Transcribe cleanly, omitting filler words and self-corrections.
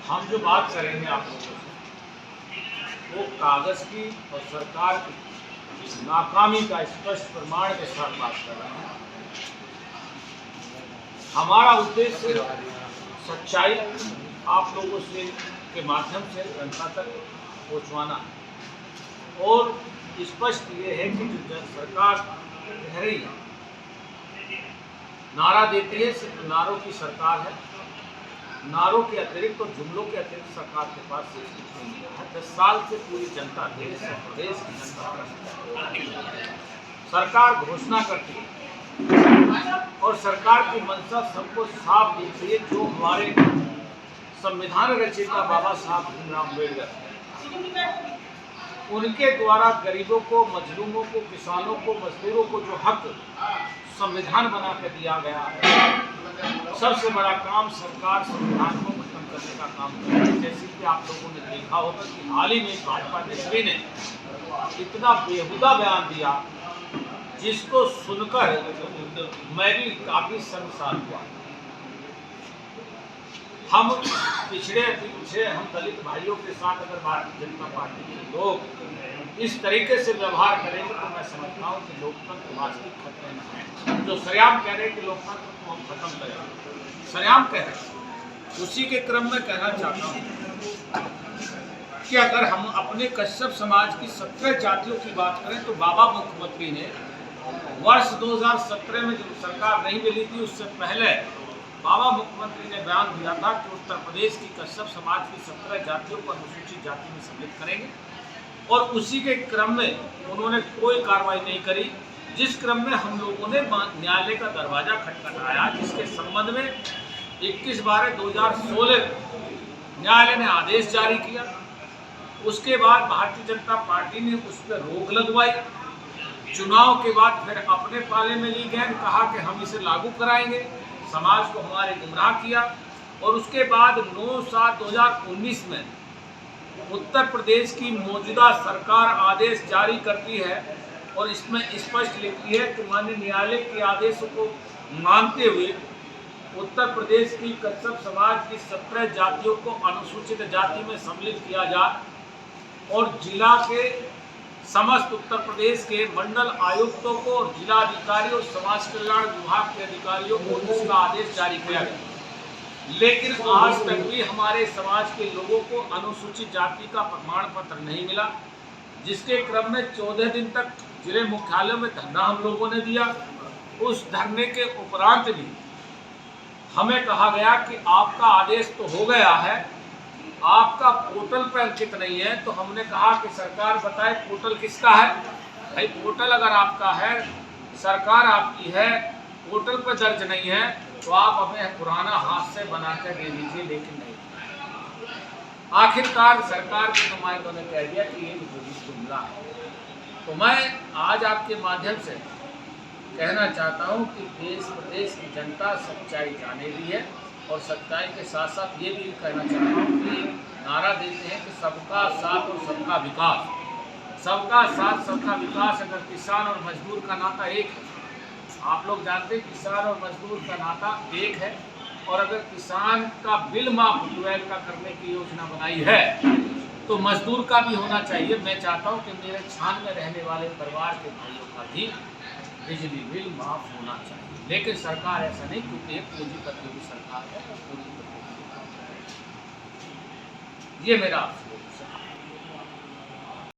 हम जो बात करेंगे आप लोगों से वो कागज की और सरकार की नाकामी का स्पष्ट प्रमाण के साथ बात कर रहे हैं। हमारा उद्देश्य सच्चाई आप लोगों से के माध्यम से जनता तक पहुंचवाना है और स्पष्ट ये है कि जो सरकार कह रही है, नारा देती है, सिर्फ नारों की सरकार है। नारों के अतिरिक्त और जुमलों के अतिरिक्त सरकार के पास से कुछ नहीं मिला है। 10 साल से पूरी जनता देश और प्रदेश की जनता सरकार घोषणा करती है और सरकार की मंशा सबको साफ दिखती है। जो हमारे संविधान रचयिता बाबा साहब भीमराव अम्बेडकर उनके द्वारा गरीबों को, मजलूमों को, किसानों को, मजदूरों को जो हक संविधान बना के दिया गया है, सबसे बड़ा काम सरकार संविधान को खत्म करने का काम कर रही है। जैसे कि आप लोगों ने देखा होगा कि हाल ही में भाजपा नेत्री ने इतना बेहुदा बयान दिया जिसको सुनकर मैं भी काफी शर्मसार हुआ। हम पिछड़े हम दलित भाइयों के साथ अगर भारतीय जनता पार्टी के लोग इस तरीके से व्यवहार करेंगे तो मैं समझता हूँ कि लोकतंत्र वास्तविक खतरे में है। जो सरेआम कह रहे हैं कि लोकतंत्र को हम खत्म करेंगे, सरेआम कह रहे हैं, उसी के क्रम में कहना चाहता हूँ कि अगर हम अपने कश्यप समाज की 17 जातियों की बात करें तो बाबा मुख्यमंत्री ने वर्ष 2017 में जब सरकार नहीं मिली थी उससे पहले बाबा मुख्यमंत्री ने बयान दिया था कि उत्तर प्रदेश की कश्यप समाज की 17 जातियों को अनुसूचित जाति में सम्मिलित करेंगे और उसी के क्रम में उन्होंने कोई कार्रवाई नहीं करी। जिस क्रम में हम लोगों ने न्यायालय का दरवाजा खटखटाया, जिसके संबंध में 21/12/2016 न्यायालय ने आदेश जारी किया। उसके बाद भारतीय जनता पार्टी ने उस पर रोक लगवाई। चुनाव के बाद फिर अपने पाले में ली गए, कहा कि हम इसे लागू कराएंगे, समाज को हमारे गुमराह किया। और उसके बाद 9/7/2019 में उत्तर प्रदेश की मौजूदा सरकार आदेश जारी करती है और इसमें स्पष्ट लिखती है कि माननीय न्यायालय के आदेशों को मानते हुए उत्तर प्रदेश की कश्यप समाज की 17 जातियों को अनुसूचित जाति में सम्मिलित किया जाए और जिला के समस्त उत्तर प्रदेश के मंडल आयुक्तों को और जिला अधिकारी और समाज कल्याण विभाग के अधिकारियों को इसका आदेश जारी किया गया। लेकिन आज तक भी हमारे समाज के लोगों को अनुसूचित जाति का प्रमाण पत्र नहीं मिला, जिसके क्रम में 14 दिन तक जिले मुख्यालयों में धरना हम लोगों ने दिया। उस धरने के उपरांत भी हमें कहा गया कि आपका आदेश तो हो गया है, आपका पोर्टल पर अंकित नहीं है। तो हमने कहा कि सरकार बताए पोर्टल किसका है। भाई पोर्टल अगर आपका है, सरकार आपकी है, पोर्टल पर दर्ज नहीं है तो आप हमें पुराना हाथ से बना कर दे दीजिए, लेकिन नहीं। आखिरकार सरकार के नुमाइंदों ने कह दिया कि ये जुमला है। तो मैं आज आपके माध्यम से कहना चाहता हूं कि देश प्रदेश की जनता सच्चाई जाने ली है और सच्चाई के साथ साथ ये भी कहना चाहता हूं कि नारा देते हैं कि सबका साथ और सबका विकास। सबका साथ सबका विकास अगर किसान और मजदूर का नाता एक है, आप लोग जानते हैं किसान और मजदूर का नाता एक है, और अगर किसान का बिल माफ ट्यूबवेल का करने की योजना बनाई है तो मजदूर का भी होना चाहिए। मैं चाहता हूं कि मेरे छान में रहने वाले परिवार के भाइयों का भी बिजली बिल माफ होना चाहिए, लेकिन सरकार ऐसा नहीं, क्योंकि एक पूंजीपतियों की सरकार है। ये मेरा